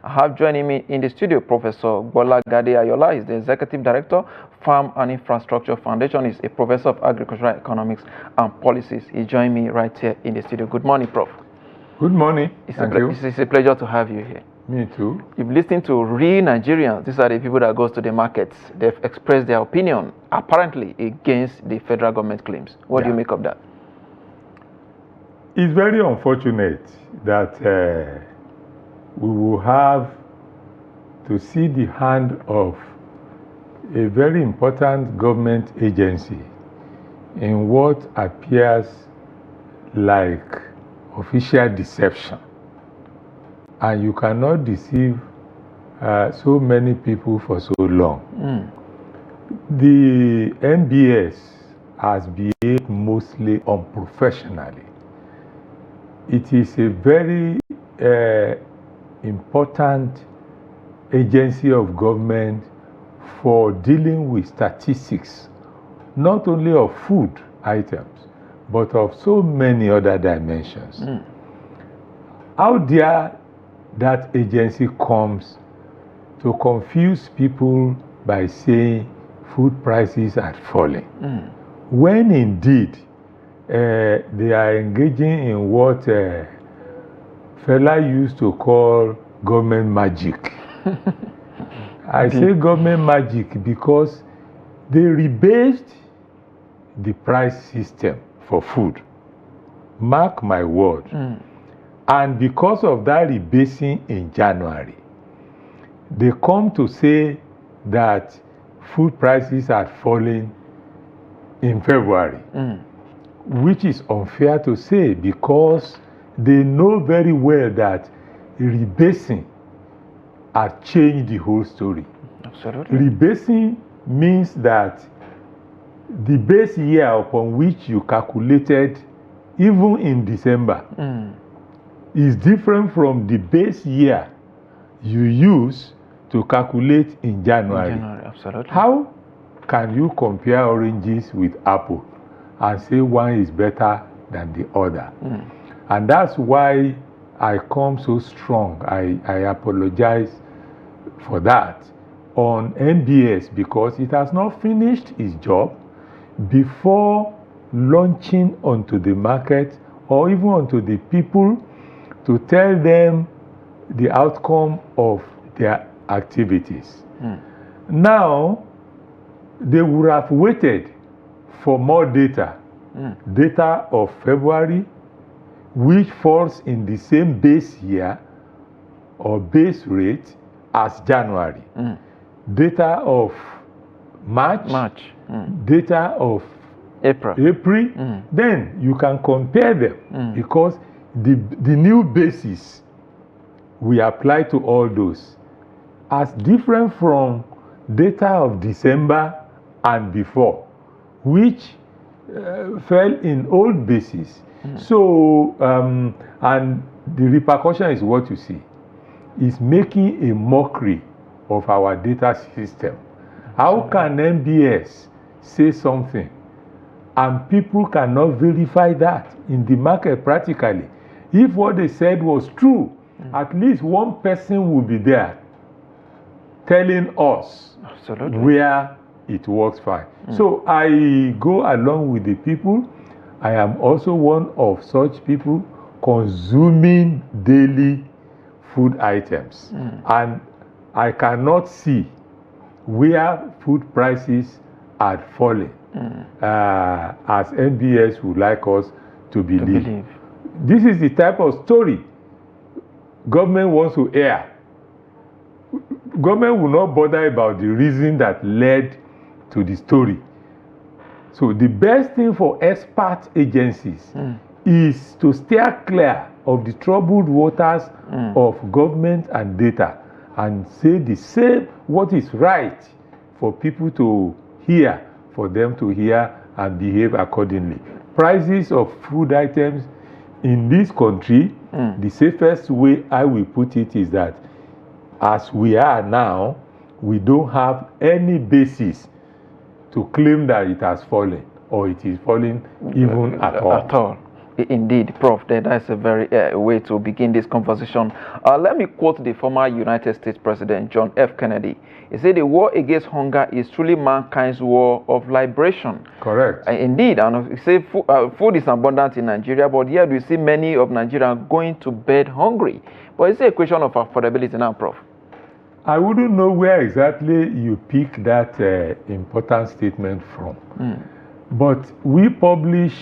I have joining me in the studio Professor Gbolagade Ayoola. Is the Executive Director, Farm and Infrastructure Foundation. Is a Professor of Agricultural Economics and Policies. He joined me right here in the studio. Good morning, Prof. Good morning. Thank you. It's a pleasure to have you here. Me too. You've listened to real Nigerians. These are the people that goes to the markets. They've expressed their opinion, apparently, against the federal government claims. What do you make of that? It's very unfortunate that we will have to see the hand of a very important government agency in what appears like official deception. And you cannot deceive so many people for so long. The NBS has behaved mostly unprofessionally. It is a very important agency of government for dealing with statistics, not only of food items, but of so many other dimensions. How dare that agency comes to confuse people by saying food prices are falling, when indeed they are engaging in what fella used to call government magic. I say government magic because they rebased the price system for food. Mark my word. And because of that rebasing in January, they come to say that food prices are falling in February. Which is unfair to say because they know very well that rebasing has changed the whole story. Absolutely. Rebasing means that the base year upon which you calculated, even in December, is different from the base year you use to calculate in January. Absolutely. How can you compare oranges with apple and say one is better than the other? And that's why I come so strong. I apologize for that on NBS because it has not finished its job before launching onto the market or even onto the people to tell them the outcome of their activities. Now, they would have waited for more data, data of February, which falls in the same base year or base rate as January, data of March, data of April, then you can compare them because the new basis we apply to all those as different from data of December and before, which fell in old basis. So, and the repercussion is what you see, is making a mockery of our data system. How can NBS say something and people cannot verify that in the market practically? If what they said was true, at least one person will be there telling us where it works fine. So I go along with the people. I am also one of such people consuming daily food items. And I cannot see where food prices are falling as NBS would like us to believe. This is the type of story government wants to air. Government will not bother about the reason that led to the story. So the best thing for expert agencies is to steer clear of the troubled waters of government and data and say the same what is right for people to hear, for them to hear and behave accordingly. Prices of food items in this country, the safest way I will put it is that as we are now, we don't have any basis to claim that it has fallen or it is falling even at all. Indeed, Prof. That's a very way to begin this conversation. Let me quote the former United States President John F. Kennedy. He said, "The war against hunger is truly mankind's war of liberation." Correct. Indeed, and he said food is abundant in Nigeria, but yet we see many of Nigerians going to bed hungry. But it's a question of affordability now, Prof. I wouldn't know where exactly you pick that important statement from. But we publish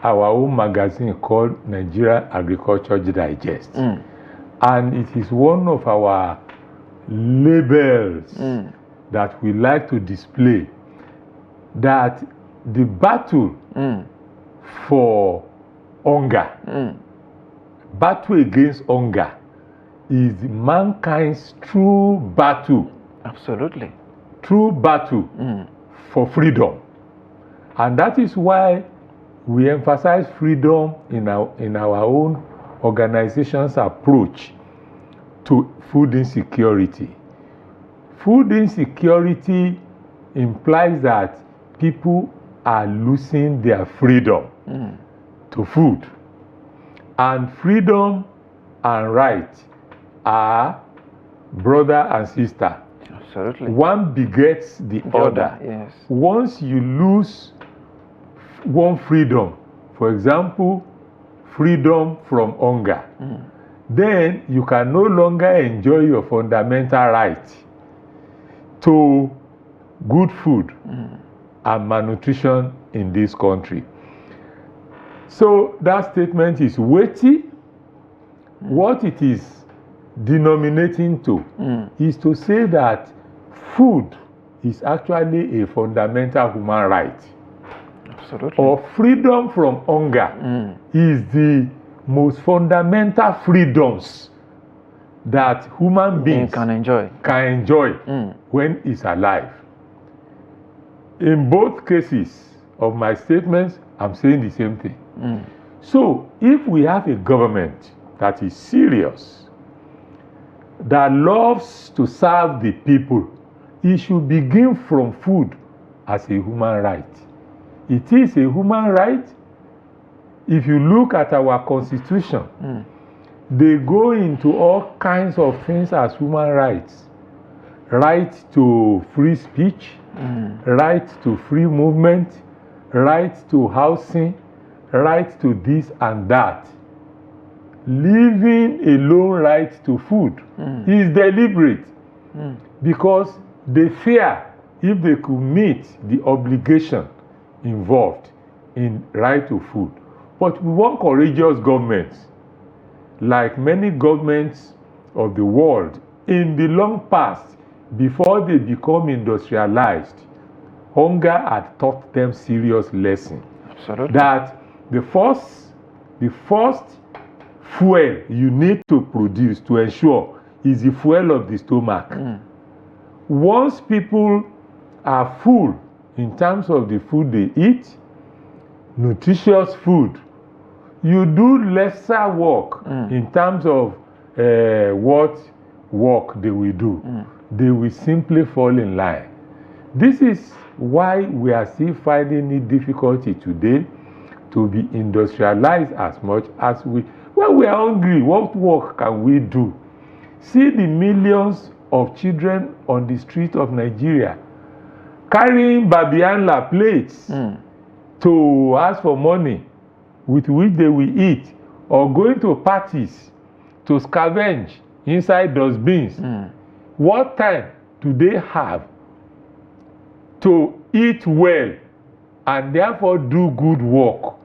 our own magazine called Nigeria Agriculture Digest. And it is one of our labels that we like to display that the battle for hunger, battle against hunger, is mankind's true battle. Absolutely. True battle for freedom. And that is why we emphasize freedom in our own organization's approach to food insecurity. Food insecurity implies that people are losing their freedom to food. And freedom and right are brother and sister. Absolutely. One begets the other. Yes. Once you lose one freedom, for example, freedom from hunger, then you can no longer enjoy your fundamental right to good food and malnutrition in this country. So that statement is weighty. What it is denominating to is to say that food is actually a fundamental human right. Absolutely. Or freedom from hunger is the most fundamental freedoms that human beings can enjoy when it's alive. In both cases of my statements, I'm saying the same thing. So if we have a government that is serious, that loves to serve the people, it should begin from food as a human right. It is a human right. If you look at our constitution, they go into all kinds of things as human rights. Right to free speech, right to free movement, right to housing, right to this and that. Leaving alone right to food is deliberate because they fear if they could meet the obligation involved in right to food. But we want courageous governments, like many governments of the world in the long past, before they become industrialized. Hunger had taught them serious lesson. Absolutely. That the first fuel you need to produce to ensure is the fuel of the stomach. Once people are full in terms of the food they eat, nutritious food, you do lesser work in terms of what work they will do. They will simply fall in line. This is why we are still finding it difficulty today to be industrialized as much as we. When we are hungry, what work can we do? See the millions of children on the street of Nigeria carrying babianla plates to ask for money with which they will eat, or going to parties to scavenge inside dustbins. What time do they have to eat well and therefore do good work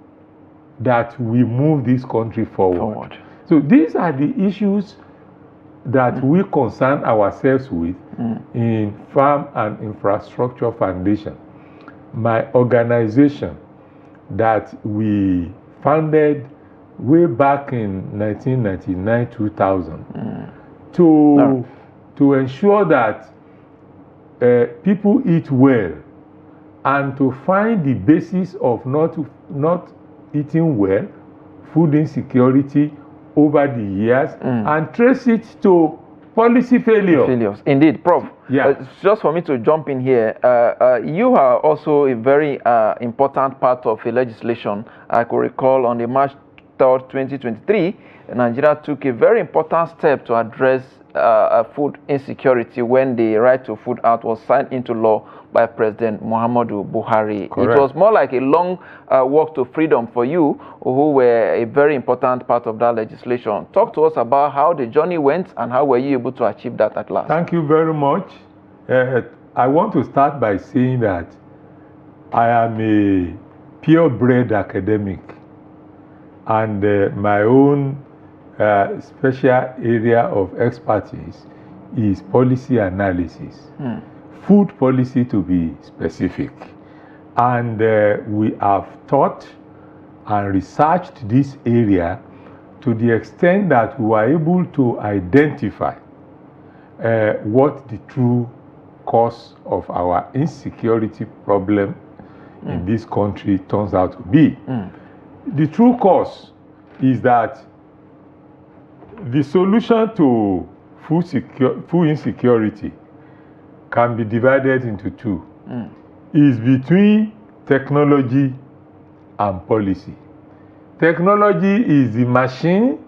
that will move this country forward? So these are the issues that we concern ourselves with in Farm and Infrastructure Foundation, my organization that we founded way back in 1999-2000 to ensure that people eat well, and to find the basis of not eating well, food insecurity over the years, and trace it to Policy failure. Failures. Indeed, Prof. Yeah. Just for me to jump in here, you are also a very important part of a legislation. I could recall on the March 3rd, 2023, Nigeria took a very important step to address food insecurity when the Right to Food Act was signed into law by President Muhammadu Buhari. Correct. It was more like a long walk to freedom for you, who were a very important part of that legislation. Talk to us about how the journey went and how were you able to achieve that at last. Thank you very much. I want to start by saying that I am a purebred academic, and my own special area of expertise is policy analysis. Food policy, to be specific. And we have taught and researched this area to the extent that we were able to identify what the true cause of our insecurity problem in this country turns out to be. The true cause is that the solution to food insecurity can be divided into two. Is between technology and policy. Technology is the machine,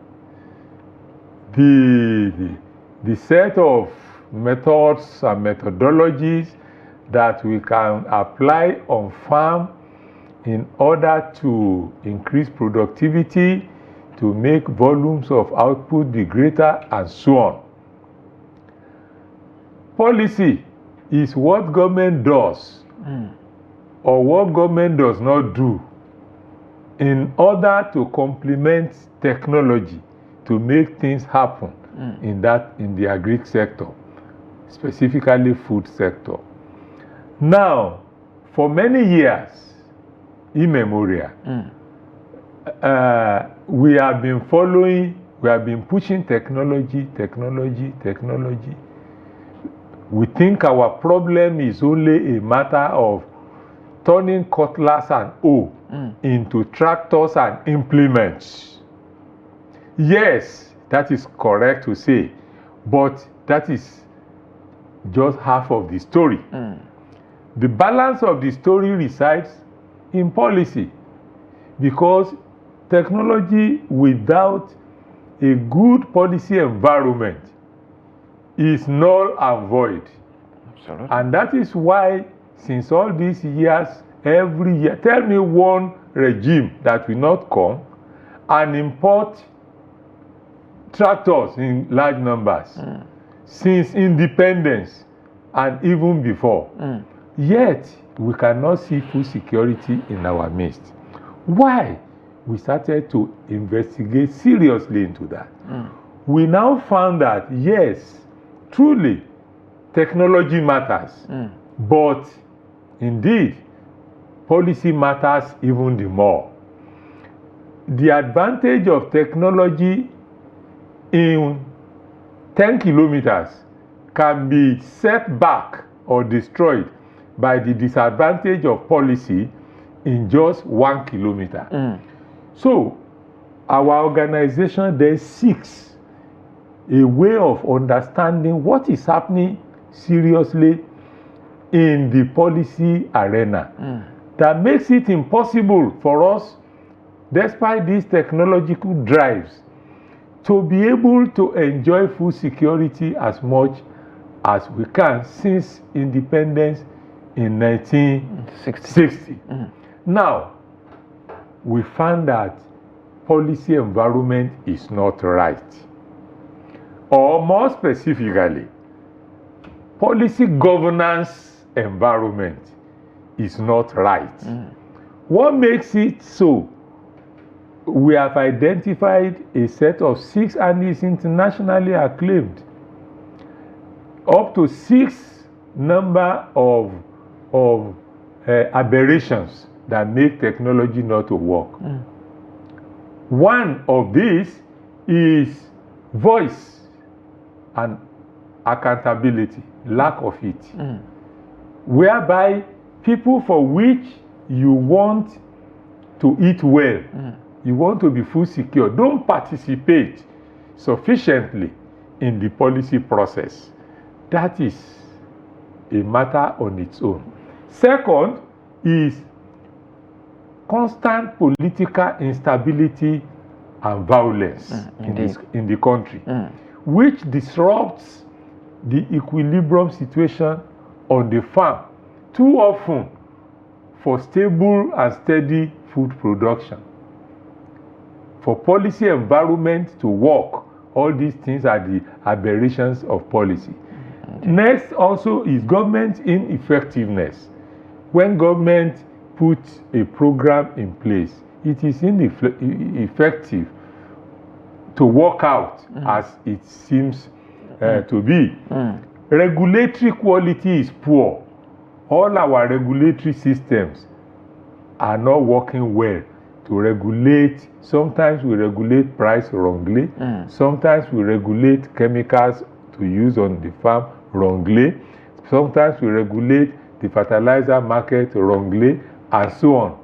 the set of methods and methodologies that we can apply on farm in order to increase productivity, to make volumes of output be greater, and so on. Policy is what government does or what government does not do in order to complement technology to make things happen in the agri sector, specifically food sector. Now, for many years immemorial, we have been pushing technology. We think our problem is only a matter of turning cutlass and hoe into tractors and implements. Yes, that is correct to say, but that is just half of the story. The balance of the story resides in policy, because technology without a good policy environment is null and void. Absolutely. And that is why, since all these years, every year, tell me one regime that will not come and import tractors in large numbers since independence and even before. Yet, we cannot see food security in our midst. Why? We started to investigate seriously into that. We now found that, yes, truly, technology matters, but indeed, policy matters even the more. The advantage of technology in 10 kilometers can be set back or destroyed by the disadvantage of policy in just 1 kilometer. So, our organization then seeks a way of understanding what is happening seriously in the policy arena that makes it impossible for us, despite these technological drives, to be able to enjoy food security as much as we can since independence in 1960. Now, we found that policy environment is not right. Or more specifically, policy governance environment is not right. What makes it so? We have identified a set of 6, and it's internationally acclaimed, up to 6 number of aberrations that make technology not to work. One of these is voice and accountability, lack of it, whereby people for which you want to eat well, you want to be food secure, don't participate sufficiently in the policy process. That is a matter on its own. Second is constant political instability and violence in the country, which disrupts the equilibrium situation on the farm too often for stable and steady food production. For policy environment to work, all these things are the aberrations of policy. Next also is government ineffectiveness. When government puts a program in place, it is ineffective to work out as it seems to be. Regulatory quality is poor. All our regulatory systems are not working well to regulate. Sometimes we regulate price wrongly. Sometimes we regulate chemicals to use on the farm wrongly. Sometimes we regulate the fertilizer market wrongly, and so on.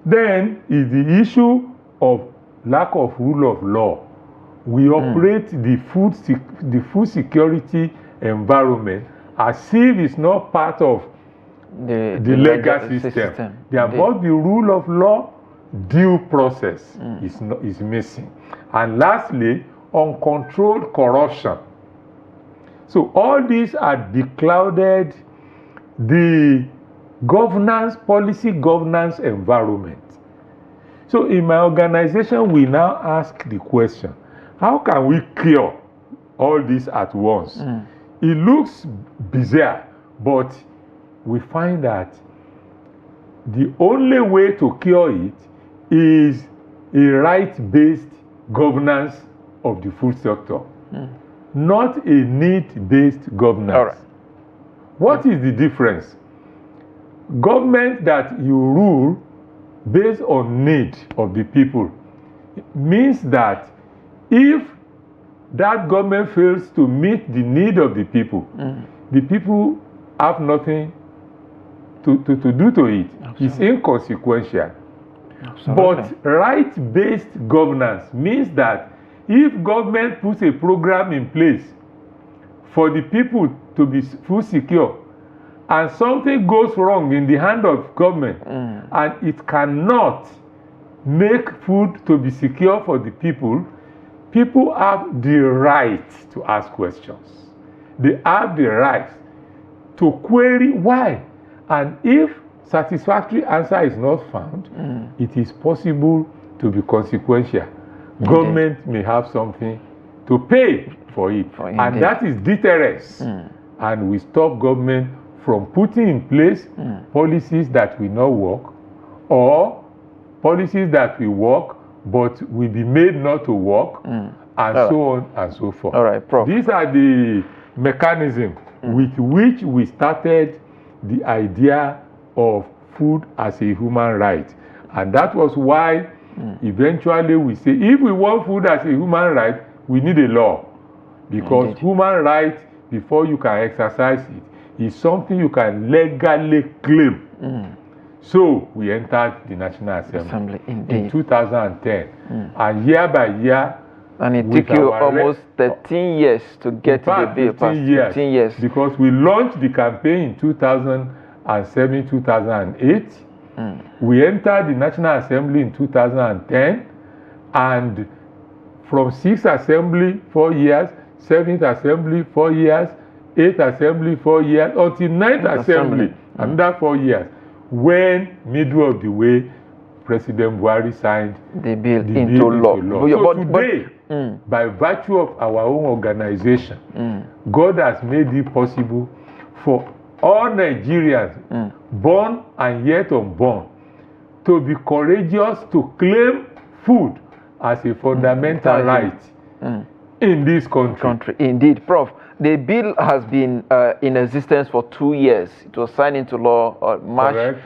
Then is the issue of lack of rule of law. We operate the food security environment as if it's not part of the legal system. There must be rule of law, due process is missing. And lastly, uncontrolled corruption. So all these are beclouded the policy governance environment. So in my organization, we now ask the question, how can we cure all this at once? It looks bizarre, but we find that the only way to cure it is a right-based governance of the food sector, not a need-based governance. All right. What is the difference? Government that you rule based on need of the people means that if that government fails to meet the need of the people have nothing to do to it. Absolutely. It's inconsequential. Absolutely. But right-based governance means that if government puts a program in place for the people to be food secure, and something goes wrong in the hand of government, and it cannot make food to be secure for the people, people have the right to ask questions. They have the right to query why. And if satisfactory answer is not found, it is possible to be consequential. Government may have something to pay for it. And that is deterrence. And we stop government from putting in place policies that will not work, or policies that will work but will be made not to work, and so on and so forth. All right, Prof. These are the mechanisms with which we started the idea of food as a human right. And that was why eventually we say, if we want food as a human right, we need a law. Because human right, before you can exercise it, is something you can legally claim. So we entered the National Assembly in 2010. And year by year, and it took you almost 13 years to get the bill passed. 15 years. Because we launched the campaign in 2007, 2008. We entered the National Assembly in 2010. And from 6th Assembly, 4 years, 7th Assembly, 4 years, 8th Assembly, 4 years, until 9th Assembly, another 4 years. When, middle of the way, President Buhari signed the bill into law. So today, by virtue of our own organization, God has made it possible for all Nigerians, born and yet unborn, to be courageous to claim food as a fundamental right in this country. Indeed, Prof. The bill has been in existence for 2 years. It was signed into law March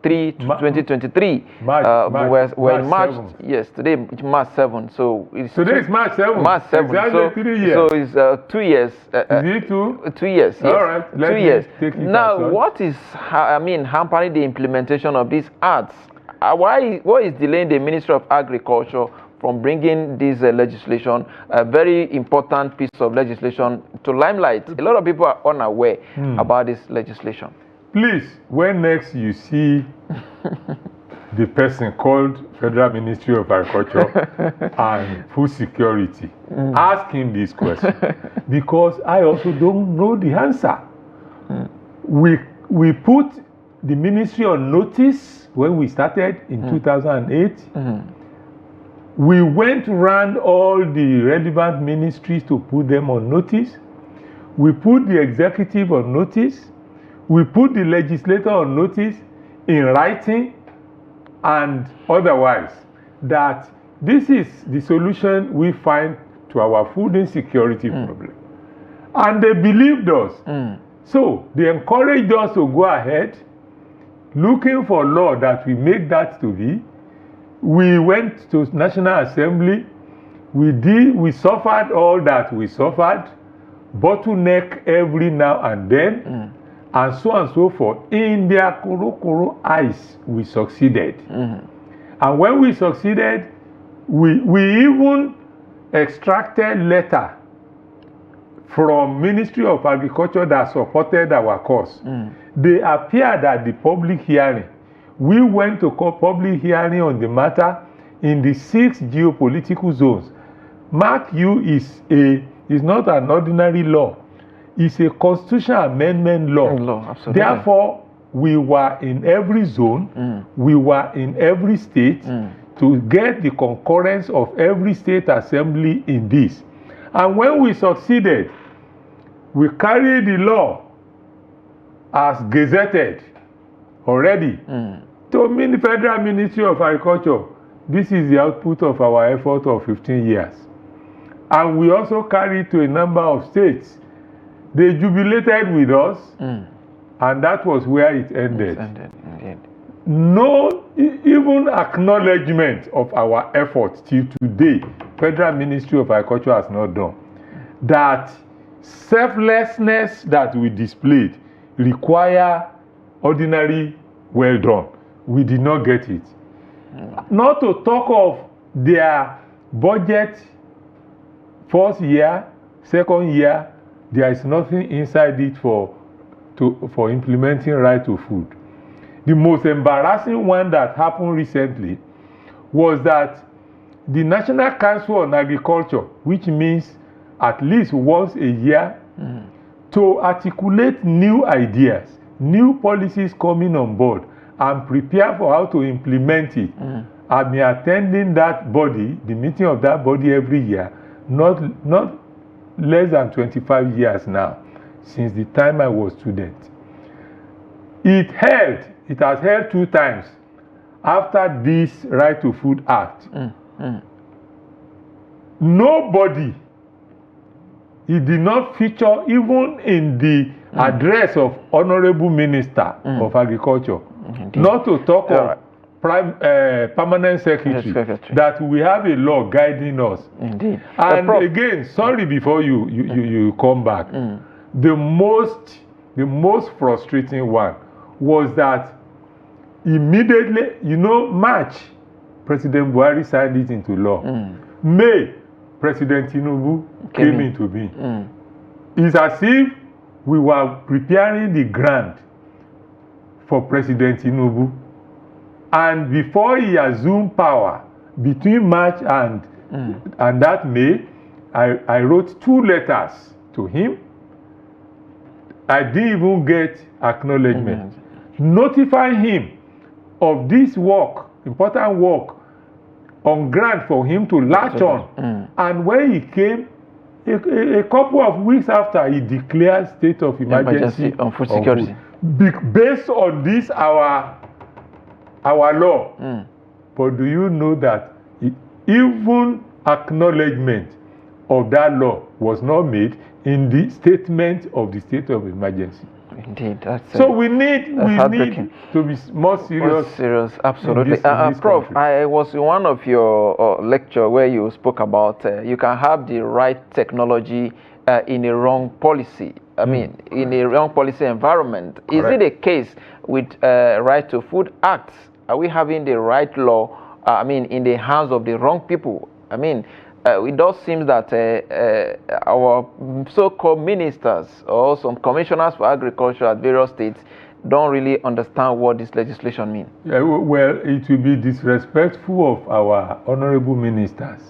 3, 2023. We're in March. 7th. Yes, today it's March 7. So today is March 7. March 7. Exactly 3 years. So it's 2 years. Is it 2? 2 years. Yes. All right. 2 years. Now, what is hampering the implementation of these acts? What is delaying the Ministry of Agriculture from bringing this legislation, a very important piece of legislation, to limelight? A lot of people are unaware about this legislation. Please, when next you see the person called Federal Ministry of Agriculture and Food Security, ask him this question, because I also don't know the answer. We put the ministry on notice when we started in 2008. We went around all the relevant ministries to put them on notice. We put the executive on notice. We put the legislator on notice in writing and otherwise, that this is the solution we find to our food insecurity problem. And they believed us. So they encouraged us to go ahead, looking for law that we make that to be. We went to National Assembly. We suffered all that we suffered, bottleneck every now and then, and so forth. In their kuro eyes, we succeeded. And when we succeeded, we even extracted letter from Ministry of Agriculture that supported our cause. They appeared at the public hearing. We went to public hearing on the matter in the 6 geopolitical zones. Mark you, is not an ordinary law. It's a constitutional amendment law. Absolutely. Therefore, we were in every zone, we were in every state to get the concurrence of every state assembly in this. And when we succeeded, we carried the law as gazetted already to the Federal Ministry of Agriculture. This is the output of our effort of 15 years. And we also carried to a number of states. They jubilated with us, and that was where it ended. No even acknowledgement of our efforts till today, Federal Ministry of Agriculture has not done. That selflessness that we displayed require ordinary well done. We did not get it. Not to talk of their budget, first year, second year, there is nothing inside it for implementing right to food. The most embarrassing one that happened recently was that the National Council on Agriculture, which means at least once a year, to articulate new ideas, new policies coming on board, and prepare for how to implement it. I've been attending that body, the meeting of that body every year, not less than 25 years now, since the time I was student. It has held 2 times after this Right to Food Act. Nobody, it did not feature even in the address of Honorable Minister of Agriculture, not to talk of permanent secretary, that we have a law guiding us. Indeed. And again, sorry, before you come back, the most frustrating one was that immediately, March, President Buhari signed it into law. May, President Tinubu came into being. It's as if we were preparing the ground for President Tinubu. And before he assumed power, between March and that May, I wrote 2 letters to him. I didn't even get acknowledgement. Notifying him of this work, important work, on ground for him to latch on. And when he came, a couple of weeks after, he declared state of emergency on food security. Based on this, our law. But do you know that even acknowledgement of that law was not made in the statement of the state of emergency? Indeed, so we need to be more serious. Absolutely. Prof, country. I was in one of your lecture where you spoke about you can have the right technology in a wrong policy. I mean, in a wrong policy environment. Correct. Is it a case with Right to Food Act? Are we having the right law I mean, in the hands of the wrong people. I mean, it does seem that our so-called ministers or some commissioners for agriculture at various states don't really understand what this legislation means. Yeah, well, it will be disrespectful of our honorable ministers.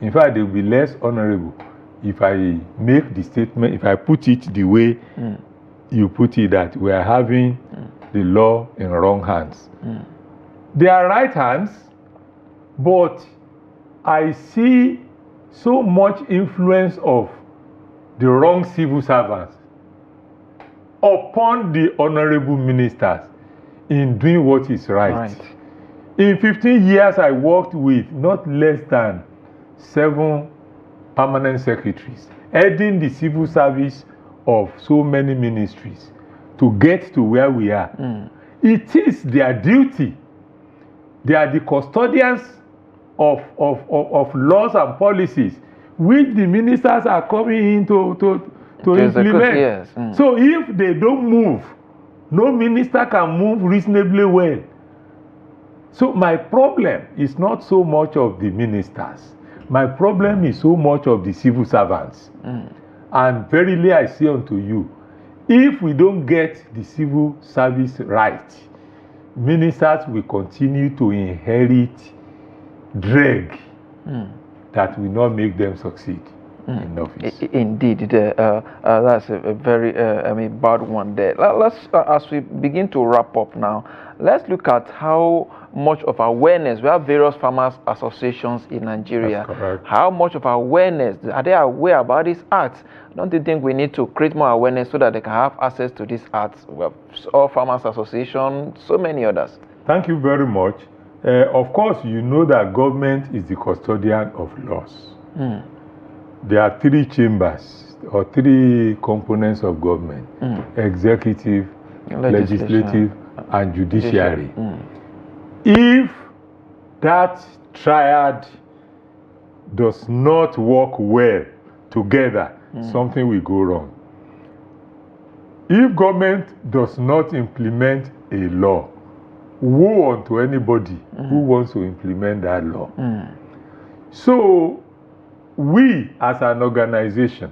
In fact, they will be less honorable if I make the statement, if I put it the way you put it, that we are having the law in wrong hands. They are right hands, but I see so much influence of the wrong civil servants upon the honorable ministers in doing what is right. In 15 years, I worked with not less than 7 permanent secretaries, heading the civil service of so many ministries to get to where we are. It is their duty. They are the custodians of laws and policies, which the ministers are coming in to implement. Yes. So if they don't move, no minister can move reasonably well. So my problem is not so much of the ministers. My problem is so much of the civil servants. And verily I say unto you, if we don't get the civil service right, ministers will continue to inherit drag that will not make them succeed in office. Indeed, that's a very bad one there. Let's as we begin to wrap up now, let's look at how much of awareness we have. Various farmers associations in Nigeria. That's correct. How much of awareness are they aware about these acts? Don't you think we need to create more awareness so that they can have access to these acts? Well, all farmers association, so many others. Thank you very much. Of course, you know that government is the custodian of laws. There are 3 chambers or 3 components of government: executive, legislative, and judiciary. If that triad does not work well together, something will go wrong. If government does not implement a law, woe unto anybody who wants to implement that law. So we as an organization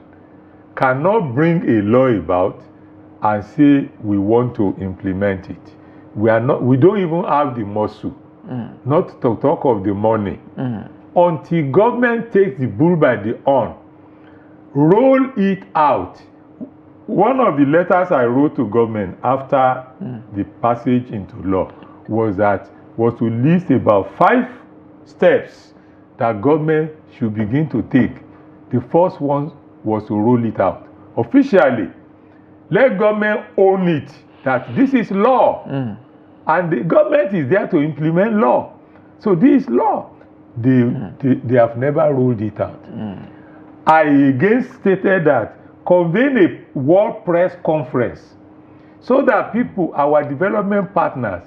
cannot bring a law about and say we want to implement it. We don't even have the muscle, not to talk of the money. Until government takes the bull by the horn, roll it out. One of the letters I wrote to government after the passage into law was to list about 5 steps that government should begin to take. The first one was to roll it out officially. Let government own it, that this is law, and the government is there to implement law. So this law, they have never rolled it out. I again stated that convene a world press conference so that people, our development partners,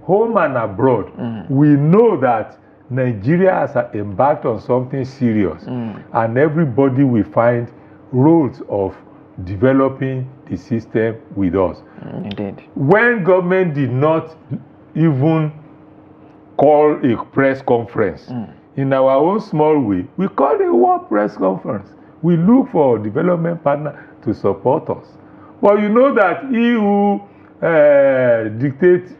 home and abroad, we know that Nigeria has embarked on something serious, and everybody will find roads of developing the system with us. Indeed. When government did not even call a press conference, in our own small way, we call a world press conference. We look for development partner to support us. But you know that he who dictates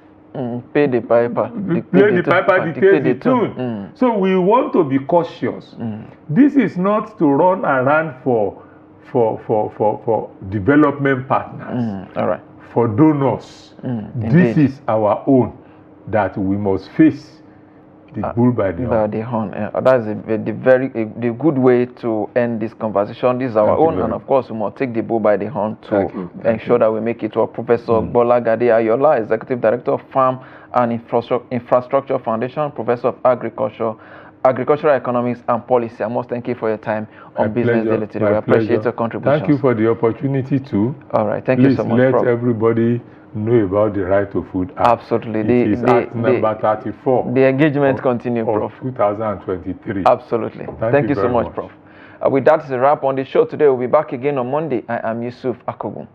pay the piper, dictate the tune. So we want to be cautious. This is not to run around for development partners, all right, for donors. This is our own that we must face the bull by the horn. That's the good way to end this conversation. This is our own, and of course we must take the bull by the horn to ensure that we make it work. Professor Gbolagade Ayoola, Executive Director of Farm and Infrastructure Foundation, Professor of Agricultural Economics and Policy. I must thank you for your time on Business Daily today. We appreciate your contributions. Thank you for the opportunity too. All right, thank you so much, Please let Prof. everybody know about the Right to Food Act. Absolutely. It is Act number 34. The engagement continue, Prof. 2023. Absolutely. Thank you so much, Prof. With that, is a wrap on the show today. We'll be back again on Monday. I am Yusuf Akogun.